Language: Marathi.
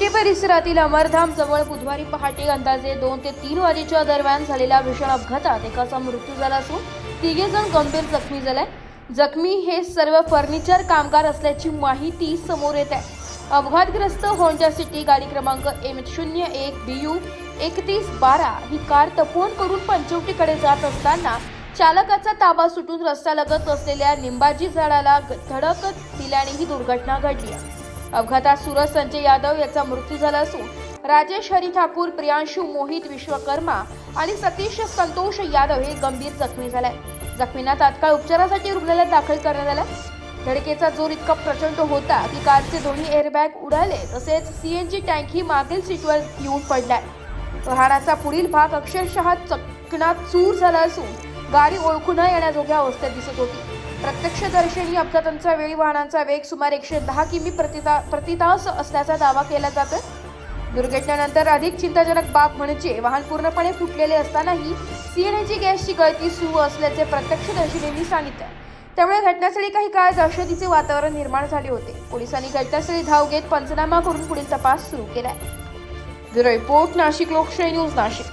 शिवटी परिसरातील अमरधाम जवळ बुधवारी पहाटे अंदाजे 2 ते 3 वाजेच्या दरम्यान झालेल्या भीषण अपघातात एकाचा मृत्यू झाला असून 3 जण गंभीर जखमी झाले. जखमी हे सर्व फर्निचर कामगार असल्याची माहिती समोर येत आहे. अपघातग्रस्त होंडा सिटी गाडी क्रमांक M01 BU 3112 ही कार तपोवन करून पंचवटीकडे जात असताना चालकाचा ताबा सुटून रस्त्यालगत असलेल्या निंबाजी झाडाला धडक दिल्याने ही दुर्घटना घडली. अपघातात सूरज संजय यादव याचा मृत्यू झाला असून राजेश हरी ठाकूर, प्रियांशु मोहित विश्वकर्मा आणि सतीश संतोष यादव हे गंभीर जखमी झाले. जखमींना तात्काळ उपचारासाठी रुग्णालयात दाखल करण्यात आले. धडकेचा जोर इतका प्रचंड होता की कारचे दोन्ही एअरबॅग उडाले तसेच CNG टँक ही मागील सीटवर येऊन पडलाय. वाहनाचा पुढील भाग अक्षरशः चकनाचूर झाला असून गाडी ओळखू न येण्याजोग्या अवस्थेत दिसत होती. प्रत्यक्षदर्शींनी अपघातांच्या वेळी वाहनांचा वेग सुमारे 110 किमी प्रति तास असल्याचा दावा केला जातोय. दुर्घटनेनंतर अधिक चिंताजनक बाब म्हणजे वाहन पूर्णपणे फुटलेले असतानाही CNG गॅसची गळती सुरू असल्याचे प्रत्यक्षदर्शींनी सांगितले. त्यामुळे घटनास्थळी काही काळ दहशतीचे वातावरण निर्माण झाले होते. पोलिसांनी घटनास्थळी धाव घेत पंचनामा करून पुढील तपास सुरू केलाय. ब्युरो रिपोर्ट, नाशिक लोकशाही न्यूज, नाशिक.